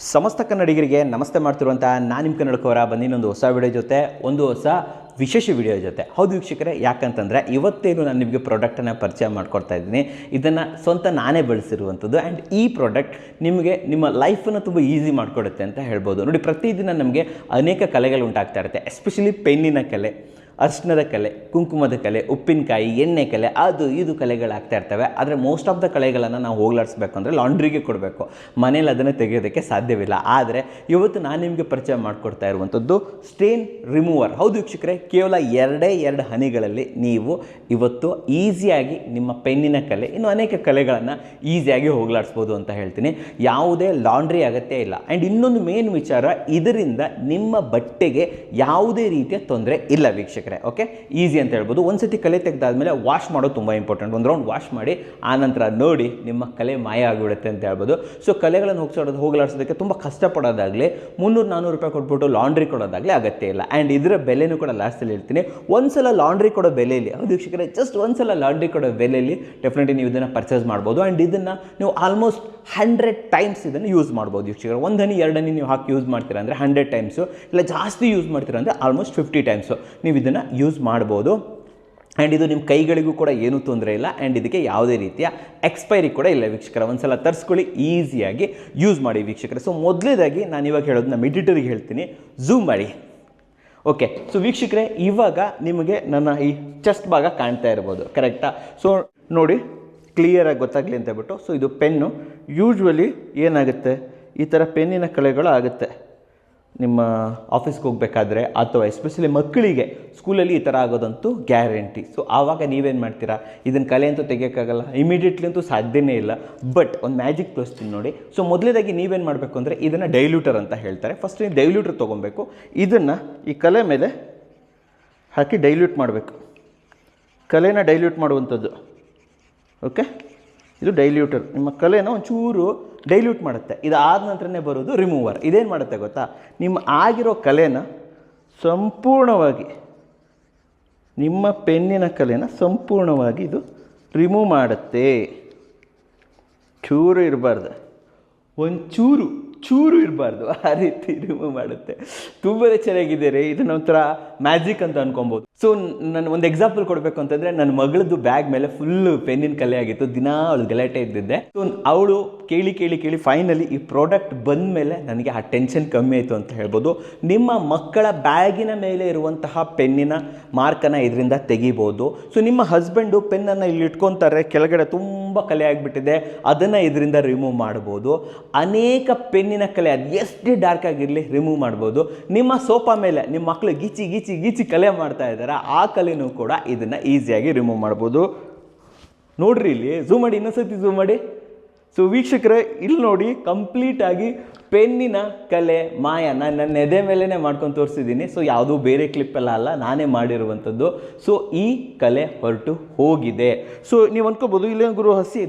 ಸಮಸ್ತ ಕನ್ನಡಿಗರಿಗೆ ನಮಸ್ತೆ ಮಾಡ್ತಿರುವಂಥ ನಾನು ನಿಮ್ಮ ಕನ್ನಡಕವರ ಬಂದಿನೊಂದು ಹೊಸ ವಿಡಿಯೋ ಜೊತೆ ಒಂದು ಹೊಸ ವಿಶೇಷ ವಿಡಿಯೋ ಜೊತೆ. ಹೌದು ವೀಕ್ಷಕರೇ, ಯಾಕಂತಂದರೆ ಇವತ್ತೇನು ನಾನು ನಿಮಗೆ ಪ್ರಾಡಕ್ಟನ್ನು ಪರಿಚಯ ಮಾಡ್ಕೊಡ್ತಾ ಇದ್ದೀನಿ. ಇದನ್ನು ಸ್ವಂತ ನಾನೇ ಬಳಸಿರುವಂಥದ್ದು ಆ್ಯಂಡ್ ಈ ಪ್ರಾಡಕ್ಟ್ ನಿಮಗೆ ನಿಮ್ಮ ಲೈಫನ್ನು ತುಂಬ ಈಸಿ ಮಾಡಿಕೊಡುತ್ತೆ ಅಂತ ಹೇಳ್ಬೋದು. ನೋಡಿ, ಪ್ರತಿದಿನ ನಮಗೆ ಅನೇಕ ಕಲೆಗಳು ಉಂಟಾಗ್ತಾ ಇರುತ್ತೆ. ಎಸ್ಪೆಷಲಿ ಪೆನ್ನಿನ ಕಲೆ, ಅರ್ಶಿಣದ ಕಲೆ, ಕುಂಕುಮದ ಕಲೆ, ಉಪ್ಪಿನಕಾಯಿ, ಎಣ್ಣೆ ಕಲೆ, ಅದು ಇದು ಕಲೆಗಳಾಗ್ತಾ ಇರ್ತವೆ. ಆದರೆ ಮೋಸ್ಟ್ ಆಫ್ ದ ಕಲೆಗಳನ್ನು ನಾವು ಹೋಗ್ಲಾಡಿಸ್ಬೇಕು ಅಂದರೆ ಲಾಂಡ್ರಿಗೆ ಕೊಡಬೇಕು, ಮನೇಲಿ ಅದನ್ನು ತೆಗೆಯೋದಕ್ಕೆ ಸಾಧ್ಯವಿಲ್ಲ. ಆದರೆ ಇವತ್ತು ನಾನು ನಿಮಗೆ ಪರಿಚಯ ಮಾಡಿಕೊಡ್ತಾ ಇರುವಂಥದ್ದು ಸ್ಟೇನ್ ರಿಮೂವರ್. ಹೌದು ವೀಕ್ಷಕರೇ, ಕೇವಲ ಎರಡು ಹನಿಗಳಲ್ಲಿ ನೀವು ಇವತ್ತು ಈಸಿಯಾಗಿ ನಿಮ್ಮ ಪೆನ್ನಿನ ಕಲೆ, ಇನ್ನು ಅನೇಕ ಕಲೆಗಳನ್ನು ಈಸಿಯಾಗಿ ಹೋಗ್ಲಾಡಿಸ್ಬೋದು ಅಂತ ಹೇಳ್ತೀನಿ. ಯಾವುದೇ ಲಾಂಡ್ರಿ ಅಗತ್ಯ ಇಲ್ಲ. ಆ್ಯಂಡ್ ಇನ್ನೊಂದು ಮೇನ್ ವಿಚಾರ, ಇದರಿಂದ ನಿಮ್ಮ ಬಟ್ಟೆಗೆ ಯಾವುದೇ ರೀತಿಯ ತೊಂದರೆ ಇಲ್ಲ ವೀಕ್ಷಕರೇ. ಓಕೆ, ಈಸಿ ಅಂತ ಹೇಳ್ಬೋದು. ಒಂದ್ಸತಿ ಕಲೆ ತೆಗೆದಾದ್ಮೇಲೆ ವಾಶ್ ಮಾಡೋದು ತುಂಬ ಇಂಪಾರ್ಟೆಂಟ್. ಒಂದು ರೌಂಡ್ ವಾಶ್ ಮಾಡಿ ಆನಂತರ ನೋಡಿ ನಿಮ್ಮ ಕಲೆ ಮಾಯ ಆಗಿಬಿಡುತ್ತೆ ಅಂತ ಹೇಳ್ಬೋದು. ಸೊ ಕಲೆಗಳನ್ನು ಹೋಗಲಾಡಿಸೋದಕ್ಕೆ ತುಂಬ ಕಷ್ಟಪಡೋದಾಗಲಿ, 300-400 ರೂಪಾಯಿ ಕೊಟ್ಬಿಟ್ಟು ಲಾಂಡ್ರಿ ಕೊಡೋದಾಗಲಿ ಅಗತ್ಯ ಇಲ್ಲ. ಆ್ಯಂಡ್ ಇದರ ಬೆಲೆನೂ ಕೂಡ ಲಾಸ್ಟಲ್ಲಿ ಹೇಳ್ತೀನಿ. ಒಂದ್ಸಲ ಲಾಂಡ್ರಿ ಕೊಡೋ ಬೆಲೆಯಲ್ಲಿ, ಹೌದು ವೀಕ್ಷಕರೇ, ಜಸ್ಟ್ ಒಂದ್ಸಲ ಲಾಂಡ್ರಿ ಕೊಡೋ ಬೆಲೆಯಲ್ಲಿ ಡೆಫಿನೆಟ್ಲಿ ನೀವು ಇದನ್ನು ಪರ್ಚೇಸ್ ಮಾಡ್ಬೋದು. ಆ್ಯಂಡ್ ಇದನ್ನು ನೀವು ಆಲ್ಮೋಸ್ಟ್ 100 ಟೈಮ್ಸ್ ಇದನ್ನು ಯೂಸ್ ಮಾಡ್ಬೋದು ವೀಕ್ಷಕರೇ. 1 ಹನಿ 2 ಹನಿ ನೀವು ಹಾಕಿ ಯೂಸ್ ಮಾಡ್ತೀರಾ ಅಂದರೆ 100 ಟೈಮ್ಸು, ಇಲ್ಲ ಜಾಸ್ತಿ ಯೂಸ್ ಮಾಡ್ತೀರಾ ಅಂದರೆ ಆಲ್ಮೋಸ್ಟ್ 50 ಟೈಮ್ಸು ನೀವು ಇದನ್ನು ಯೂಸ್ ಮಾಡ್ಬೋದು. ಆ್ಯಂಡ್ ಇದು ನಿಮ್ಮ ಕೈಗಳಿಗೂ ಕೂಡ ಏನೂ ತೊಂದರೆ ಇಲ್ಲ. ಆ್ಯಂಡ್ ಇದಕ್ಕೆ ಯಾವುದೇ ರೀತಿಯ ಎಕ್ಸ್ಪೈರಿ ಕೂಡ ಇಲ್ಲ ವೀಕ್ಷಕರ. ಒಂದ್ಸಲ ತರಿಸ್ಕೊಳ್ಳಿ, ಈಸಿಯಾಗಿ ಯೂಸ್ ಮಾಡಿ ವೀಕ್ಷಕರೇ. ಸೊ ಮೊದಲೇದಾಗಿ ನಾನು ಇವಾಗ ಹೇಳೋದು ನಮ್ಮ ಎಡಿಟರಿಗೆ ಹೇಳ್ತೀನಿ, ಝೂಮ್ ಮಾಡಿ. ಓಕೆ, ಸೊ ವೀಕ್ಷಕರೇ, ಇವಾಗ ನಿಮಗೆ ನನ್ನ ಈ ಚೆಸ್ಟ್ ಭಾಗ ಕಾಣ್ತಾ ಇರ್ಬೋದು, ಕರೆಕ್ಟಾ? ಸೊ ನೋಡಿ, ಕ್ಲಿಯರಾಗಿ ಗೊತ್ತಾಗಲಿ ಅಂತ ಹೇಳ್ಬಿಟ್ಟು. ಸೊ ಇದು ಪೆನ್ನು. ಯೂಶ್ವಲಿ ಏನಾಗುತ್ತೆ, ಈ ಥರ ಪೆನ್ನಿನ ಕಲೆಗಳು ಆಗುತ್ತೆ ನಿಮ್ಮ ಆಫೀಸ್ಗೆ ಹೋಗಬೇಕಾದ್ರೆ, ಅಥವಾ ಎಸ್ಪೆಷಲಿ ಮಕ್ಕಳಿಗೆ ಸ್ಕೂಲಲ್ಲಿ ಈ ಥರ ಆಗೋದಂತೂ ಗ್ಯಾರಂಟಿ. ಸೊ ಆವಾಗ ನೀವೇನು ಮಾಡ್ತೀರಾ, ಇದನ್ನ ಕಲೆ ಅಂತೂ ತೆಗಿಯೋಕ್ಕಾಗಲ್ಲ, ಇಮಿಡಿಯೇಟ್ಲಿ ಅಂತೂ ಸಾಧ್ಯನೇ ಇಲ್ಲ. ಬಟ್ ಒಂದು ಮ್ಯಾಜಿಕ್ ತೋರಿಸ್ತೀನಿ ನೋಡಿ. ಸೊ ಮೊದಲೇದಾಗಿ ನೀವೇನು ಮಾಡಬೇಕು ಅಂದರೆ, ಇದನ್ನು ಡೈಲ್ಯೂಟರ್ ಅಂತ ಹೇಳ್ತಾರೆ. ಫಸ್ಟ್ ನೀವು ಡೈಲ್ಯೂಟರ್ ತೊಗೊಬೇಕು. ಇದನ್ನು ಈ ಕಲೆ ಮೇಲೆ ಹಾಕಿ ಡೈಲ್ಯೂಟ್ ಮಾಡಬೇಕು. ಕಲೆನ ಡೈಲ್ಯೂಟ್ ಮಾಡುವಂಥದ್ದು. ಓಕೆ, ಇದು ಡೈಲ್ಯೂಟರ್. ನಿಮ್ಮ ಕಲೆನ ಒಂಚೂರು ಡೈಲ್ಯೂಟ್ ಮಾಡುತ್ತೆ. ಇದಾದ ನಂತರನೇ ಬರೋದು ರಿಮೂವರ್. ಇದೇನು ಮಾಡುತ್ತೆ ಗೊತ್ತಾ, ನಿಮ್ಮ ಆಗಿರೋ ಕಲೆನ ಸಂಪೂರ್ಣವಾಗಿ, ನಿಮ್ಮ ಪೆನ್ನಿನ ಕಲೆನ ಸಂಪೂರ್ಣವಾಗಿ ಇದು ರಿಮೂವ್ ಮಾಡುತ್ತೆ. ಚೂರು ಇರಬಾರ್ದು, ಒಂಚೂರು ಇರಬಾರ್ದು, ಆ ರೀತಿ ರಿಮೂವ್ ಮಾಡುತ್ತೆ. ತುಂಬಾ ಚೆನ್ನಾಗಿದೆ ರೀ. ಇದನ್ನ ಒಂಥರ ಮ್ಯಾಜಿಕ್ ಅಂತ ಅನ್ಕೊಬೋದು. ಸೊ ನಾನು ಒಂದು ಎಕ್ಸಾಂಪಲ್ ಕೊಡಬೇಕು ಅಂತಂದರೆ, ನನ್ನ ಮಗಳದ್ದು ಬ್ಯಾಗ್ ಮೇಲೆ ಫುಲ್ಲು ಪೆನ್ನಿನ ಕಲೆ ಆಗಿತ್ತು. ದಿನ ಅವಳು ಗಲಾಟೆ ಇದ್ದಿದ್ದೆ. ಸೊ ಅವಳು ಕೇಳಿ ಫೈನಲಿ ಈ ಪ್ರಾಡಕ್ಟ್ ಬಂದ ಮೇಲೆ ನನಗೆ ಆ ಟೆನ್ಷನ್ ಕಮ್ಮಿ ಆಯಿತು ಅಂತ ಹೇಳ್ಬೋದು. ನಿಮ್ಮ ಮಕ್ಕಳ ಬ್ಯಾಗಿನ ಮೇಲೆ ಇರುವಂತಹ ಪೆನ್ನಿನ ಮಾರ್ಕನ್ನು ಇದರಿಂದ ತೆಗಿಬೋದು. ಸೊ ನಿಮ್ಮ ಹಸ್ಬೆಂಡು ಪೆನ್ನನ್ನು ಇಲ್ಲಿ ಇಟ್ಕೊತಾರೆ, ಕೆಳಗಡೆ ತುಂಬ ಕಲೆ ಆಗಿಬಿಟ್ಟಿದೆ, ಅದನ್ನು ಇದರಿಂದ ರಿಮೂವ್ ಮಾಡ್ಬೋದು. ಅನೇಕ ಪೆನ್ನಿನ ಕಲೆ, ಅದು ಎಷ್ಟೇ ಡಾರ್ಕ್ ಆಗಿರಲಿ ರಿಮೂವ್ ಮಾಡ್ಬೋದು. ನಿಮ್ಮ ಸೋಫಾ ಮೇಲೆ ನಿಮ್ಮ ಮಕ್ಕಳು ಗೀಚಿ ಕಲೆ ಮಾಡ್ತಾ ಇದ್ದಾರೆ, ಆ ಕಲೆನೂ ಕೂಡ ಇದನ್ನು ಈಸಿಯಾಗಿ ರಿಮೂವ್ ಮಾಡ್ಬೋದು. ನೋಡ್ರಿ, ಇಲ್ಲಿ ಝೂಮ್ ಮಾಡಿ, ಇನ್ನೊಂದ್ಸತಿ ಝೂಮ್ ಮಾಡಿ. ಸೊ ವೀಕ್ಷಕರೇ, ಇಲ್ಲಿ ನೋಡಿ, ಕಂಪ್ಲೀಟಾಗಿ ಪೆನ್ನಿನ ಕಲೆ ಮಾಯ. ನಾನು ನನ್ನ ಎದೆ ಮೇಲೇ ಮಾಡ್ಕೊಂಡು ತೋರಿಸಿದ್ದೀನಿ. ಸೊ ಯಾವುದೂ ಬೇರೆ ಕ್ಲಿಪ್ಪೆಲ್ಲ ಅಲ್ಲ, ನಾನೇ ಮಾಡಿರುವಂಥದ್ದು. ಸೊ ಈ ಕಲೆ ಹೊರಟು ಹೋಗಿದೆ. ಸೊ ನೀವು ಅಂದ್ಕೋಬೋದು, ಇಲ್ಲೇನು ಗುರು ಹಸಿ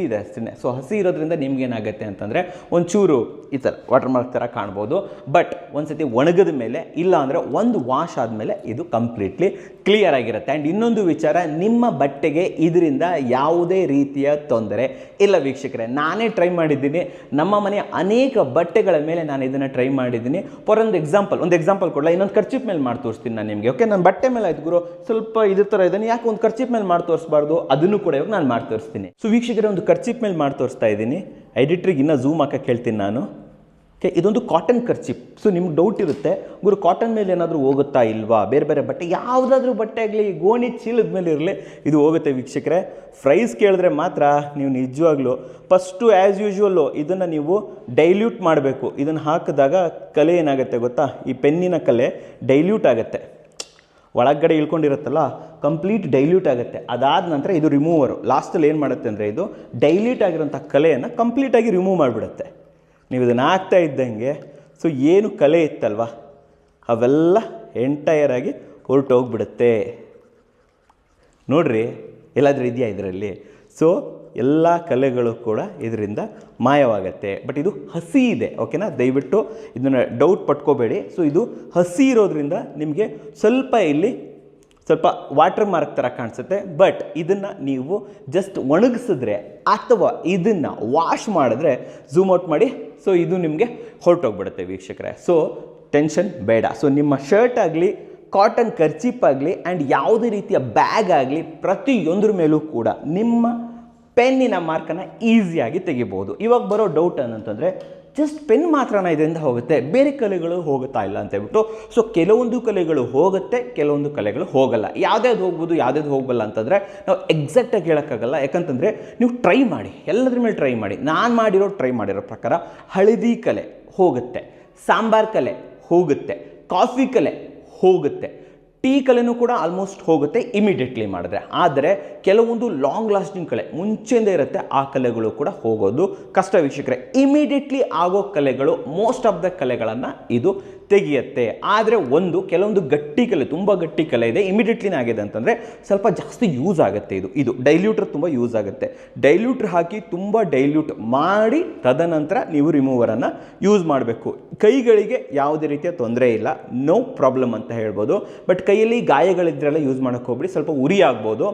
ಇದೆ ಅಷ್ಟೇ. ಸೊ ಹಸಿ ಇರೋದ್ರಿಂದ ನಿಮ್ಗೇನಾಗುತ್ತೆ ಅಂತಂದರೆ ಒಂಚೂರು ಈ ಥರ ವಾಟರ್ ಮಾರ್ಕ್ ಥರ ಕಾಣ್ಬೋದು. ಬಟ್ ಒಂದ್ಸತಿ ಒಣಗಿದ ಮೇಲೆ, ಇಲ್ಲ ಅಂದರೆ ಒಂದು ವಾಶ್ ಆದಮೇಲೆ ಇದು ಕಂಪ್ಲೀಟ್ಲಿ ಕ್ಲಿಯರ್ ಆಗಿರುತ್ತೆ. ಆ್ಯಂಡ್ ಇನ್ನೊಂದು ವಿಚಾರ, ನಿಮ್ಮ ಬಟ್ಟೆಗೆ ಇದರಿಂದ ಯಾವುದೇ ರೀತಿಯ ತೊಂದರೆ ಇಲ್ಲ ವೀಕ್ಷಕರೇ. ನಾನೇ ಟ್ರೈ ಮಾಡಿದ್ದೀನಿ. ನಮ್ಮ ಮನೆಯ ಅನೇಕ ಬಟ್ಟೆಗಳ ಮೇಲೆ ನಾನು ಇದನ್ನು ಟ್ರೈ ಮಾಡಿದ್ದೀನಿ. ಫಾರ್ ಒಂದು ಎಕ್ಸಾಂಪಲ್ ಕೊಡಲ್ಲ, ಇನ್ನೊಂದು ಕರ್ಚಿಪ್ ಮೇಲೆ ಮಾಡಿ ತೋರಿಸ್ತೀನಿ ನಾನು ನಿಮಗೆ. ಓಕೆ, ನನ್ನ ಬಟ್ಟೆ ಮೇಲೆ ಆಯ್ತು ಗುರು, ಸ್ವಲ್ಪ ಇದೇ ಥರ ಇದ್ದಾನೆ, ಯಾಕೆ ಒಂದು ಕರ್ಚಿಪ್ ಮೇಲೆ ಮಾಡಿ ತೋರಿಸಬಾರ್ದು? ಅದನ್ನು ಕೂಡ ಇವಾಗ ನಾನು ಮಾಡಿ ತೋರಿಸ್ತೀನಿ. ಸೊ ವೀಕ್ಷಕರೇ, ಒಂದು ಕರ್ಚಿಪ್ ಮೇಲೆ ಮಾಡಿ ತೋರಿಸ್ತಾ ಇದ್ದೀನಿ. ಎಡಿಟ್ರಿಗೆ ಇನ್ನೂ ಝೂಮ್ ಹಾಕಕ್ಕೆ ಹೇಳ್ತೀನಿ ನಾನು. ಓಕೆ, ಇದೊಂದು ಕಾಟನ್ ಕರ್ಚಿಪ್. ಸೊ ನಿಮ್ಗೆ ಡೌಟ್ ಇರುತ್ತೆ, ಗುರು ಕಾಟನ್ ಮೇಲೆ ಏನಾದರೂ ಹೋಗುತ್ತಾ ಇಲ್ವಾ? ಬೇರೆ ಬಟ್ಟೆ, ಯಾವುದಾದ್ರೂ ಬಟ್ಟೆ ಆಗಲಿ, ಗೋಣಿ ಚೀಲದ ಮೇಲೆ ಇರಲಿ, ಇದು ಹೋಗುತ್ತೆ ವೀಕ್ಷಕರೇ. ಪ್ರೈಸ್ ಕೇಳಿದ್ರೆ ಮಾತ್ರ ನೀವು ನಿಜವಾಗ್ಲೂ ಫಸ್ಟು ಆ್ಯಸ್ ಯೂಶ್ವಲ್ಲು ಇದನ್ನು ನೀವು ಡೈಲ್ಯೂಟ್ ಮಾಡಬೇಕು. ಇದನ್ನು ಹಾಕಿದಾಗ ಕಲೆ ಏನಾಗುತ್ತೆ ಗೊತ್ತಾ, ಈ ಪೆನ್ನಿನ ಕಲೆ ಡೈಲ್ಯೂಟ್ ಆಗುತ್ತೆ. ಒಳಗಡೆ ಇಳ್ಕೊಂಡಿರುತ್ತಲ್ಲ, ಕಂಪ್ಲೀಟ್ ಡೈಲ್ಯೂಟ್ ಆಗುತ್ತೆ. ಅದಾದ ನಂತರ ಇದು ರಿಮೂವರು. ಲಾಸ್ಟಲ್ಲಿ ಏನು ಮಾಡುತ್ತೆ ಅಂದರೆ, ಇದು ಡೈಲ್ಯೂಟ್ ಆಗಿರೋಂಥ ಕಲೆಯನ್ನು ಕಂಪ್ಲೀಟಾಗಿ ರಿಮೂವ್ ಮಾಡಿಬಿಡುತ್ತೆ. ನೀವು ಇದನ್ನು ಹಾಕ್ತಾ ಇದ್ದಂಗೆ, ಸೊ ಏನು ಕಲೆ ಇತ್ತಲ್ವ, ಅವೆಲ್ಲ ಎಂಟೈರ್ ಆಗಿ ಹೊರಟೋಗ್ಬಿಡುತ್ತೆ. ನೋಡ್ರಿ, ಎಲ್ಲಾದರೂ ಇದೆಯಾ ಇದರಲ್ಲಿ? ಸೊ ಎಲ್ಲ ಕಲೆಗಳು ಕೂಡ ಇದರಿಂದ ಮಾಯವಾಗುತ್ತೆ. ಬಟ್ ಇದು ಹಸಿ ಇದೆ, ಓಕೆನಾ? ದಯವಿಟ್ಟು ಇದನ್ನು ಡೌಟ್ ಪಟ್ಕೋಬೇಡಿ. ಸೊ ಇದು ಹಸಿ ಇರೋದ್ರಿಂದ ನಿಮಗೆ ಸ್ವಲ್ಪ ಇಲ್ಲಿ ಸ್ವಲ್ಪ ವಾಟರ್ ಮಾರ್ಕ್ ಥರ ಕಾಣಿಸುತ್ತೆ. ಬಟ್ ಇದನ್ನು ನೀವು ಜಸ್ಟ್ ಒಣಗಿಸಿದ್ರೆ ಅಥವಾ ಇದನ್ನು ವಾಶ್ ಮಾಡಿದ್ರೆ, ಝೂಮ್ ಔಟ್ ಮಾಡಿ ಸೊ ಇದು ನಿಮಗೆ ಹೊರಟೋಗ್ಬಿಡುತ್ತೆ ವೀಕ್ಷಕರೇ. ಸೊ ಟೆನ್ಷನ್ ಬೇಡ. ಸೊ ನಿಮ್ಮ ಶರ್ಟ್ ಆಗಲಿ, ಕಾಟನ್ ಕರ್ಚೀಪ್ ಆಗಲಿ ಆ್ಯಂಡ್ ಯಾವುದೇ ರೀತಿಯ ಬ್ಯಾಗ್ ಆಗಲಿ, ಪ್ರತಿಯೊಂದ್ರ ಮೇಲೂ ಕೂಡ ನಿಮ್ಮ ಪೆನ್ನಿನ ಮಾರ್ಕನ್ನು ಈಸಿಯಾಗಿ ತೆಗಿಬೋದು. ಇವಾಗ ಬರೋ ಡೌಟ್ ಏನಂತಂದರೆ, ಜಸ್ಟ್ ಪೆನ್ ಮಾತ್ರನ ಇದರಿಂದ ಹೋಗುತ್ತೆ, ಬೇರೆ ಕಲೆಗಳು ಹೋಗುತ್ತಾ ಇಲ್ಲ ಅಂತ ಹೇಳ್ಬಿಟ್ಟು. ಸೊ ಕೆಲವೊಂದು ಕಲೆಗಳು ಹೋಗುತ್ತೆ, ಕೆಲವೊಂದು ಕಲೆಗಳು ಹೋಗಲ್ಲ. ಯಾವ್ದಾವ್ದು ಹೋಗ್ಬೋದು, ಯಾವ್ದಾವ್ದು ಹೋಗಲ್ಲ ಅಂತಂದರೆ ನಾವು ಎಕ್ಸಾಕ್ಟಾಗಿ ಹೇಳೋಕ್ಕಾಗಲ್ಲ. ಯಾಕಂತಂದರೆ ನೀವು ಟ್ರೈ ಮಾಡಿ, ಎಲ್ಲದ್ರ ಮೇಲೆ ಟ್ರೈ ಮಾಡಿ. ನಾನು ಟ್ರೈ ಮಾಡಿರೋ ಪ್ರಕಾರ ಹಳದಿ ಕಲೆ ಹೋಗುತ್ತೆ, ಸಾಂಬಾರ್ ಕಲೆ ಹೋಗುತ್ತೆ, ಕಾಫಿ ಕಲೆ ಹೋಗುತ್ತೆ, ಟೀ ಕಲೆನೂ ಕೂಡ ಆಲ್ಮೋಸ್ಟ್ ಹೋಗುತ್ತೆ ಇಮಿಡಿಯೇಟ್ಲಿ ಮಾಡಿದ್ರೆ. ಆದರೆ ಕೆಲವೊಂದು ಲಾಂಗ್ ಲಾಸ್ಟಿಂಗ್ ಕಲೆ ಮುಂಚೆಯಿಂದ ಇರುತ್ತೆ, ಆ ಕಲೆಗಳು ಕೂಡ ಹೋಗೋದು ಕಷ್ಟ ವೀಕ್ಷಕರೇ. ಇಮಿಡಿಯೇಟ್ಲಿ ಆಗೋ ಕಲೆಗಳು, ಮೋಸ್ಟ್ ಆಫ್ ದ ಕಲೆಗಳನ್ನು ಇದು ತೆಗೆಯುತ್ತೆ. ಆದರೆ ಕೆಲವೊಂದು ಗಟ್ಟಿ ಕಲೆ, ತುಂಬ ಗಟ್ಟಿ ಕಲೆ ಇದೆ, ಇಮಿಡಿಯೇಟ್ಲಿನೇ ಆಗಿದೆ ಅಂತಂದರೆ ಸ್ವಲ್ಪ ಜಾಸ್ತಿ ಯೂಸ್ ಆಗುತ್ತೆ. ಇದು ಡೈಲ್ಯೂಟ್ರ್ ತುಂಬ ಯೂಸ್ ಆಗುತ್ತೆ. ಡೈಲ್ಯೂಟ್ರ್ ಹಾಕಿ ತುಂಬ ಡೈಲ್ಯೂಟ್ ಮಾಡಿ ತದನಂತರ ನೀವು ರಿಮೂವರನ್ನು ಯೂಸ್ ಮಾಡಬೇಕು. ಕೈಗಳಿಗೆ ಯಾವುದೇ ರೀತಿಯ ತೊಂದರೆ ಇಲ್ಲ, ನೋ ಪ್ರಾಬ್ಲಮ್ ಅಂತ ಹೇಳ್ಬೋದು. ಬಟ್ ಕೈಯಲ್ಲಿ ಗಾಯಗಳಿದ್ರೆಲ್ಲ ಯೂಸ್ ಮಾಡೋಕ್ಕೆ ಹೋಗ್ಬಿಡಿ, ಸ್ವಲ್ಪ ಉರಿ ಆಗ್ಬೋದು.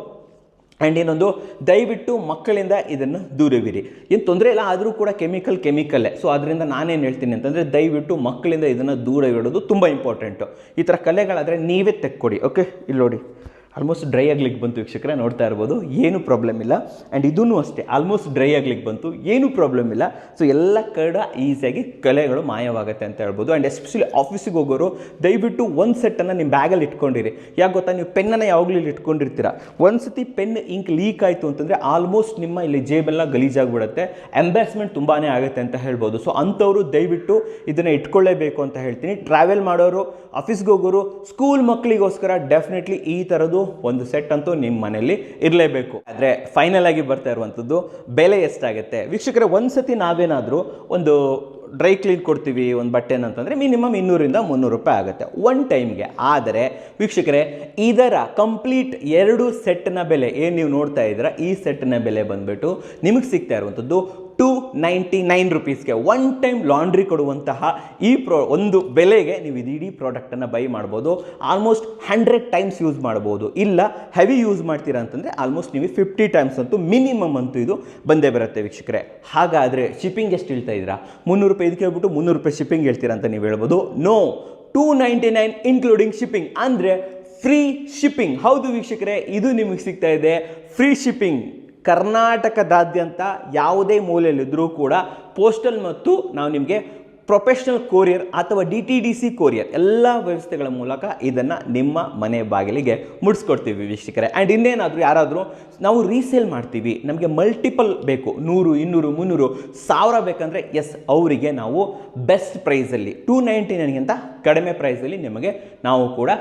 ಆ್ಯಂಡ್ ಇನ್ನೊಂದು, ದಯವಿಟ್ಟು ಮಕ್ಕಳಿಂದ ಇದನ್ನು ದೂರವಿರಿ. ಏನು ತೊಂದರೆ ಇಲ್ಲ, ಆದರೂ ಕೂಡ ಕೆಮಿಕಲ್ಲೇ. ಸೊ ಅದರಿಂದ ನಾನೇನು ಹೇಳ್ತೀನಿ ಅಂತಂದರೆ, ದಯವಿಟ್ಟು ಮಕ್ಕಳಿಂದ ಇದನ್ನು ದೂರವಿಡೋದು ತುಂಬ ಇಂಪಾರ್ಟೆಂಟು. ಈ ಥರ ಕಲೆಗಳಾದರೆ ನೀವೇ ತೆಕ್ಕೊಡಿ. ಓಕೆ, ಇಲ್ಲಿ ನೋಡಿ, ಆಲ್ಮೋಸ್ಟ್ ಡ್ರೈ ಆಗ್ಲಿಕ್ಕೆ ಬಂತು ವೀಕ್ಷಕರೇ, ನೋಡ್ತಾ ಇರ್ಬೋದು, ಏನೂ ಪ್ರಾಬ್ಲಮ್ ಇಲ್ಲ. ಆ್ಯಂಡ್ ಇದೂ ಅಷ್ಟೇ ಆಲ್ಮೋಸ್ಟ್ ಡ್ರೈ ಆಗ್ಲಿಕ್ಕೆ ಬಂತು, ಏನೂ ಪ್ರಾಬ್ಲಮ್ ಇಲ್ಲ. ಸೊ ಎಲ್ಲ ಕಡೆ ಈಸಿಯಾಗಿ ಕಲೆಗಳು ಮಾಯವಾಗುತ್ತೆ ಅಂತ ಹೇಳ್ಬೋದು. ಆ್ಯಂಡ್ ಎಸ್ಪೆಷಲಿ ಆಫೀಸಿಗೆ ಹೋಗೋರು ದಯವಿಟ್ಟು ಒಂದು ಸೆಟ್ಟನ್ನು ನಿಮ್ಮ ಬ್ಯಾಗಲ್ಲಿ ಇಟ್ಕೊಂಡಿರಿ. ಯಾಕೆ ಗೊತ್ತಾ, ನೀವು ಪೆನ್ನನ್ನು ಯಾವಾಗಲೂ ಇಲ್ಲಿ ಇಟ್ಕೊಂಡಿರ್ತೀರ. ಒಂದು ಸತಿ ಪೆನ್ ಇಂಕ್ ಲೀಕ್ ಆಯಿತು ಅಂತಂದರೆ ಆಲ್ಮೋಸ್ಟ್ ನಿಮ್ಮ ಇಲ್ಲಿ ಜೇಬೆಲ್ಲ ಗಲೀಜಾಗಿಬಿಡುತ್ತೆ, ಎಂಬ್ಯಾರ್ಸ್ಮೆಂಟ್ ತುಂಬಾ ಆಗುತ್ತೆ ಅಂತ ಹೇಳ್ಬೋದು. ಸೊ ಅಂಥವರು ದಯವಿಟ್ಟು ಇದನ್ನು ಇಟ್ಕೊಳ್ಳೇಬೇಕು ಅಂತ ಹೇಳ್ತೀನಿ. ಟ್ರಾವೆಲ್ ಮಾಡೋರು, ಆಫೀಸ್ಗೆ ಹೋಗೋರು, ಸ್ಕೂಲ್ ಮಕ್ಕಳಿಗೋಸ್ಕರ ಡೆಫಿನೆಟ್ಲಿ ಈ ಥರದ್ದು ಒಂದು ಸೆಟ್ ಅಂತೂ ನಿಮ್ಮ ಮನೆಯಲ್ಲಿ ಇರಲೇಬೇಕು. ಆದರೆ ಫೈನಲ್ ಆಗಿ ಬರ್ತಾ ಇರುವಂಥದ್ದು ಬೆಲೆ ಎಷ್ಟಾಗುತ್ತೆ ವೀಕ್ಷಕರೇ. ಒಂದ್ಸತಿ ನಾವೇನಾದರೂ ಒಂದು ಡ್ರೈ ಕ್ಲೀನ್ ಕೊಡ್ತೀವಿ ಒಂದು ಬಟ್ಟೆನ ಅಂತಂದರೆ ಮಿನಿಮಮ್ 200-300 ರೂಪಾಯಿ ಆಗುತ್ತೆ ಒನ್ ಟೈಮ್ಗೆ. ಆದರೆ ವೀಕ್ಷಕರೇ, ಇದರ ಕಂಪ್ಲೀಟ್ 2 ಸೆಟ್ನ ಬೆಲೆ ಏನು ನೀವು ನೋಡ್ತಾ ಇದ್ದೀರಾ, ಈ ಸೆಟ್ನ ಬೆಲೆ ಬಂದುಬಿಟ್ಟು ನಿಮಗೆ ಸಿಗ್ತಾ ಇರುವಂಥದ್ದು 299 ರುಪೀಸ್ಗೆ. ಒನ್ ಟೈಮ್ ಲಾಂಡ್ರಿ ಕೊಡುವಂತಹ ಈ ಒಂದು ಬೆಲೆಗೆ ನೀವು ಇಡೀ ಪ್ರಾಡಕ್ಟನ್ನು ಬೈ ಮಾಡ್ಬೋದು. ಆಲ್ಮೋಸ್ಟ್ 100 ಟೈಮ್ಸ್ ಯೂಸ್ ಮಾಡ್ಬೋದು. ಇಲ್ಲ ಹೆವಿ ಯೂಸ್ ಮಾಡ್ತೀರಾ ಅಂತಂದರೆ ಆಲ್ಮೋಸ್ಟ್ ನೀವು 50 ಟೈಮ್ಸ್ ಅಂತೂ ಮಿನಿಮಮ್ ಅಂತೂ ಇದು ಬಂದೇ ಬರುತ್ತೆ ವೀಕ್ಷಕರೇ. ಹಾಗಾದರೆ ಶಿಪ್ಪಿಂಗ್ ಎಷ್ಟು ಹೇಳ್ತಾ ಇದ್ದೀರಾ? 300 ರೂಪಾಯಿ ಇದಕ್ಕೆ ಹೇಳ್ಬಿಟ್ಟು 300 ರೂಪಾಯಿ ಶಿಪ್ಪಿಂಗ್ ಹೇಳ್ತೀರಾ ಅಂತ ನೀವು ಹೇಳ್ಬೋದು. ನೋ, 299 ಇನ್ಕ್ಲೂಡಿಂಗ್ ಶಿಪ್ಪಿಂಗ್, ಅಂದರೆ ಫ್ರೀ ಶಿಪ್ಪಿಂಗ್. ಹೌದು ವೀಕ್ಷಕರೇ, ಇದು ನಿಮಗೆ ಸಿಗ್ತಾ ಇದೆ ಫ್ರೀ ಶಿಪ್ಪಿಂಗ್. ಕರ್ನಾಟಕದಾದ್ಯಂತ ಯಾವುದೇ ಮೂಲೆಯಲ್ಲಿದ್ದರೂ ಕೂಡ ಪೋಸ್ಟಲ್ ಮತ್ತು ನಾವು ನಿಮಗೆ ಪ್ರೊಫೆಷನಲ್ ಕೊರಿಯರ್ ಅಥವಾ DTDC ಕೊರಿಯರ್ ಎಲ್ಲ ವ್ಯವಸ್ಥೆಗಳ ಮೂಲಕ ಇದನ್ನು ನಿಮ್ಮ ಮನೆ ಬಾಗಿಲಿಗೆ ಮುಡಿಸ್ಕೊಡ್ತೀವಿ ವೀಕ್ಷಕರೇ. ಆ್ಯಂಡ್ ಇನ್ನೇನಾದರೂ ಯಾರಾದರೂ ನಾವು ರೀಸೇಲ್ ಮಾಡ್ತೀವಿ, ನಮಗೆ ಮಲ್ಟಿಪಲ್ ಬೇಕು, 100, 200, 300, 1000 ಬೇಕಂದರೆ ಎಸ್, ಅವರಿಗೆ ನಾವು ಬೆಸ್ಟ್ ಪ್ರೈಸಲ್ಲಿ 299ಗಿಂತ ಕಡಿಮೆ ಪ್ರೈಸಲ್ಲಿ ನಿಮಗೆ ನಾವು ಕೂಡ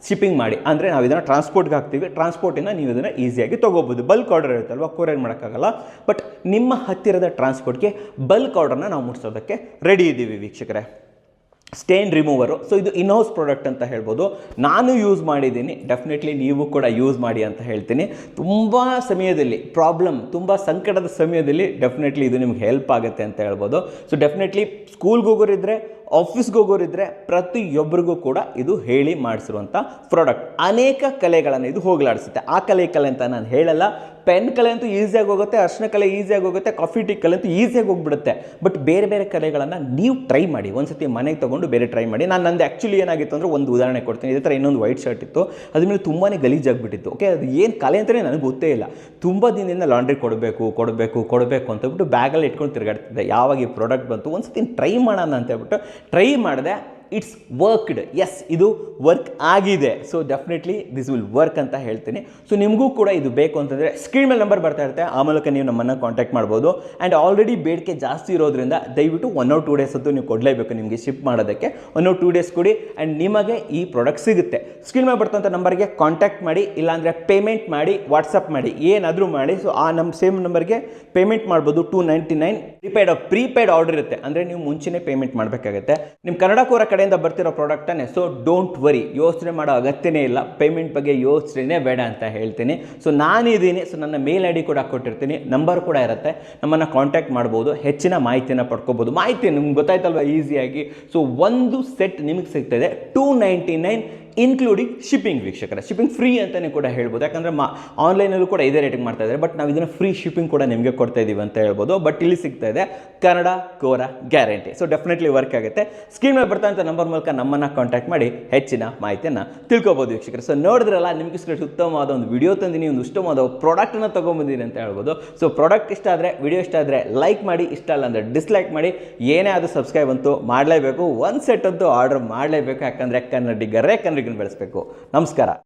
ಶಿಪ್ಪಿಂಗ್ ಮಾಡಿ, ಅಂದರೆ ನಾವು ಇದನ್ನು ಟ್ರಾನ್ಸ್ಪೋರ್ಟ್ಗೆ ಹಾಕ್ತೀವಿ. ಟ್ರಾನ್ಸ್ಪೋರ್ಟಿಂದ ನೀವು ಇದನ್ನು ಈಸಿಯಾಗಿ ತೊಗೋಬೋದು. ಬಲ್ಕ್ ಆರ್ಡರ್ ಇರುತ್ತಲ್ವ, ಕೊರಿಯರ್ ಮಾಡೋಕ್ಕಾಗಲ್ಲ. ಬಟ್ ನಿಮ್ಮ ಹತ್ತಿರದ ಟ್ರಾನ್ಸ್ಪೋರ್ಟ್ಗೆ ಬಲ್ಕ್ ಆರ್ಡರ್ನ ನಾವು ಮುಟ್ಸೋದಕ್ಕೆ ರೆಡಿ ಇದ್ದೀವಿ ವೀಕ್ಷಕರೇ. ಸ್ಟೇನ್ ರಿಮೂವರು, ಸೊ ಇದು ಇನ್ಹೌಸ್ ಪ್ರಾಡಕ್ಟ್ ಅಂತ ಹೇಳ್ಬೋದು. ನಾನು ಯೂಸ್ ಮಾಡಿದ್ದೀನಿ, ಡೆಫಿನೆಟ್ಲಿ ನೀವು ಕೂಡ ಯೂಸ್ ಮಾಡಿ ಅಂತ ಹೇಳ್ತೀನಿ. ತುಂಬ ಸಮಯದಲ್ಲಿ ತುಂಬ ಸಂಕಟದ ಸಮಯದಲ್ಲಿ ಡೆಫಿನೆಟ್ಲಿ ಇದು ನಿಮ್ಗೆ ಹೆಲ್ಪ್ ಆಗುತ್ತೆ ಅಂತ ಹೇಳ್ಬೋದು. ಸೊ ಡೆಫಿನೆಟ್ಲಿ ಸ್ಕೂಲ್ಗೆ ಹೋಗೋರಿದ್ರೆ, ಆಫೀಸ್ಗೆ ಹೋಗೋರಿದ್ರೆ ಪ್ರತಿಯೊಬ್ಬರಿಗೂ ಕೂಡ ಇದು ಹೇಳಿ ಮಾಡಿಸಿರುವಂಥ ಪ್ರಾಡಕ್ಟ್. ಅನೇಕ ಕಲೆಗಳನ್ನು ಇದು ಹೋಗಲಾಡಿಸುತ್ತೆ. ಆ ಕಲೆ ಅಂತ ನಾನು ಹೇಳಲ್ಲ. ಪೆನ್ ಕಲೆ ಅಂತೂ ಈಸಿಯಾಗಿ ಹೋಗುತ್ತೆ, ಅರ್ಶಿನ ಕಲೆ ಈಸಿಯಾಗಿ ಹೋಗುತ್ತೆ, ಕಾಫಿ ಟೀ ಕಲೆ ಅಂತೂ ಈಸಿಯಾಗಿ ಹೋಗ್ಬಿಡುತ್ತೆ. ಬಟ್ ಬೇರೆ ಬೇರೆ ಕಲೆಗಳನ್ನು ನೀವು ಟ್ರೈ ಮಾಡಿ, ಒಂದ್ಸತಿ ಮನೆಗೆ ತೊಗೊಂಡು ಬೇರೆ ಟ್ರೈ ಮಾಡಿ. ನಂದು ಆ್ಯಕ್ಚುಲಿ ಏನಾಗಿತ್ತು ಅಂದರೆ, ಒಂದು ಉದಾಹರಣೆ ಕೊಡ್ತೀನಿ. ಇದೇ ಥರ ಇನ್ನೊಂದು ವೈಟ್ ಶರ್ಟ್ ಇತ್ತು, ಅದ್ರ ಮೇಲೆ ತುಂಬಾ ಗಲೀಜಾಗಿಬಿಟ್ಟಿತ್ತು. ಓಕೆ, ಅದು ಏನು ಕಲೆ ಅಂತಲೇ ನನಗೆ ಗೊತ್ತೇ ಇಲ್ಲ. ತುಂಬ ದಿನದಿಂದ ಲಾಂಡ್ರಿ ಕೊಡಬೇಕು ಅಂತೇಳ್ಬಿಟ್ಟು ಬ್ಯಾಗಲ್ಲಿ ಇಟ್ಕೊಂಡು ತಿರುಗಾಡ್ತಿದ್ದೆ. ಯಾವಾಗ ಈ ಪ್ರಾಡಕ್ಟ್ ಬಂತು, ಒಂದ್ಸತಿ ಟ್ರೈ ಮಾಡೋಣ ಅಂತ ಹೇಳ್ಬಿಟ್ಟು ಟ್ರೈ ಮಾಡಿದೆ. It's worked. ಎಸ್, ಇದು ವರ್ಕ್ ಆಗಿದೆ. So definitely this will work ಅಂತ ಹೇಳ್ತೀನಿ. ಸೊ ನಿಮಗೂ ಕೂಡ ಇದು ಬೇಕು ಅಂತಂದರೆ ಸ್ಕ್ರೀನ್ ಮೇಲೆ ನಂಬರ್ ಬರ್ತಾ ಇರುತ್ತೆ, ಆ ಮೂಲಕ ನೀವು ನಮ್ಮನ್ನು ಕಾಂಟ್ಯಾಕ್ಟ್ ಮಾಡ್ಬೋದು. ಆ್ಯಂಡ್ ಆಲ್ರೆಡಿ ಬೇಡಿಕೆ ಜಾಸ್ತಿ ಇರೋದ್ರಿಂದ ದಯವಿಟ್ಟು 1 or 2 ಡೇಸ್ ಅಂತೂ ನೀವು ಕೊಡಲೇಬೇಕು ನಿಮಗೆ ಶಿಪ್ ಮಾಡೋದಕ್ಕೆ. 1 or 2 ಡೇಸ್ ಕೊಡಿ ಆ್ಯಂಡ್ ನಿಮಗೆ ಈ ಪ್ರಾಡಕ್ಟ್ ಸಿಗುತ್ತೆ. ಸ್ಕ್ರೀನ್ ಮೇಲೆ ಬರ್ತಂಥ ನಂಬರ್ಗೆ ಕಾಂಟ್ಯಾಕ್ಟ್ ಮಾಡಿ, ಇಲ್ಲಾಂದರೆ ಪೇಮೆಂಟ್ ಮಾಡಿ, ವಾಟ್ಸಪ್ ಮಾಡಿ, ಏನಾದರೂ ಮಾಡಿ. ಸೊ ಆ ಸೇಮ್ ನಂಬರ್ಗೆ ಪೇಮೆಂಟ್ ಮಾಡ್ಬೋದು. 299 ಪ್ರೀಪೇಯ್ಡ್ ಆರ್ಡರ್ ಇರುತ್ತೆ, ಅಂದರೆ ನೀವು ಮುಂಚೆನೇ ಪೇಮೆಂಟ್ ಮಾಡಬೇಕಾಗುತ್ತೆ. ನಿಮ್ಮ ಕನ್ನಡ ಕೋರ ಕಡೆಯಿಂದ ಬರ್ತಿರೋ ಪ್ರಾಡಕ್ಟನ್ನೇ. ಸೊ ಡೋಂಟ್ ವರಿ, ಯೋಚನೆ ಮಾಡೋ ಅಗತ್ಯನೇ ಇಲ್ಲ. ಪೇಮೆಂಟ್ ಬಗ್ಗೆ ಯೋಚನೆ ಬೇಡ ಅಂತ ಹೇಳ್ತೀನಿ. ಸೊ ನಾನಿದ್ದೀನಿ, ಸೊ ನನ್ನ ಮೇಲ್ ID ಕೂಡ ಕೊಟ್ಟಿರ್ತೀನಿ, ನಂಬರ್ ಕೂಡ ಇರುತ್ತೆ, ನಮ್ಮನ್ನು ಕಾಂಟ್ಯಾಕ್ಟ್ ಮಾಡ್ಬೋದು, ಹೆಚ್ಚಿನ ಮಾಹಿತಿಯನ್ನು ಪಡ್ಕೋಬೋದು. ಮಾಹಿತಿ ನಿಮ್ಗೆ ಗೊತ್ತಾಯ್ತಲ್ವ ಈಸಿಯಾಗಿ. ಸೊ ಒಂದು ಸೆಟ್ ನಿಮಗೆ ಸಿಗ್ತದೆ 299 ಇನ್ಕ್ಲೂಡಿಂಗ್ ಶಿಪ್ಪಿಂಗ್ ವೀಕ್ಷಕರೇ. ಶಿಪ್ಪಿಂಗ್ ಫ್ರೀ ಅಂತಲೇ ಕೂಡ ಹೇಳ್ಬೋದು, ಯಾಕಂದರೆ ಆನ್ಲೈನಲ್ಲೂ ಕೂಡ ಇದೇ ರೇಟಿಗೆ ಮಾಡ್ತಾ ಇದ್ದಾರೆ. ಬಟ್ ನಾವು ಇದನ್ನು ಫ್ರೀ ಶಿಪ್ಪಿಂಗ್ ಕೂಡ ನಿಮಗೆ ಕೊಡ್ತಾ ಇದ್ದೀವಿ ಅಂತ ಹೇಳ್ಬೋದು. ಬಟ್ ಇಲ್ಲಿ ಸಿಗ್ತಾ ಇದೆ ಕನ್ನಡ ಕೋರ ಗ್ಯಾರಂಟಿ. ಸೊ ಡೆಫಿನೆಟ್ಲಿ ವರ್ಕ್ ಆಗುತ್ತೆ. ಸ್ಕ್ರೀನ್ ಮೇಲೆ ಬರ್ತಾ ಅಂತ ನಂಬರ್ ಮೂಲಕ ನಮ್ಮನ್ನು ಕಾಂಟ್ಯಾಕ್ಟ್ ಮಾಡಿ ಹೆಚ್ಚಿನ ಮಾಹಿತಿಯನ್ನು ತಿಳ್ಕೊಬೋದು ವೀಕ್ಷಕರೇ. ಸೊ ನೋಡಿದ್ರಲ್ಲ, ನಿಮಗೋಸ್ಕರ ಉತ್ತಮವಾದ ಒಂದು ವಿಡಿಯೋ ತಂದಿನಿ, ಒಂದು ಉತ್ತಮವಾದ ಪ್ರಾಡಕ್ಟನ್ನು ತೊಗೊಂಬಂದಿನಿ ಅಂತ ಹೇಳ್ಬೋದು. ಸೊ ಪ್ರಾಡಕ್ಟ್ ಇಷ್ಟ ಆದರೆ, ವಿಡಿಯೋ ಇಷ್ಟ ಆದರೆ ಲೈಕ್ ಮಾಡಿ, ಇಷ್ಟ ಇಲ್ಲ ಅಂದರೆ ಡಿಸ್ಲೈಕ್ ಮಾಡಿ. ಏನೇ ಆದರೂ ಸಬ್ಸ್ಕ್ರೈಬ್ ಅಂತೂ ಮಾಡಲೇಬೇಕು, ಒಂದು ಸೆಟ್ ಅಂತೂ ಆರ್ಡರ್ ಮಾಡಲೇಬೇಕು. ಯಾಕಂದರೆ ಕನ್ನಡಿಗರೇ ಕನ್ನಡಿಗರನ್ನು ಬೆಳೆಸಬೇಕು. ನಮಸ್ಕಾರ.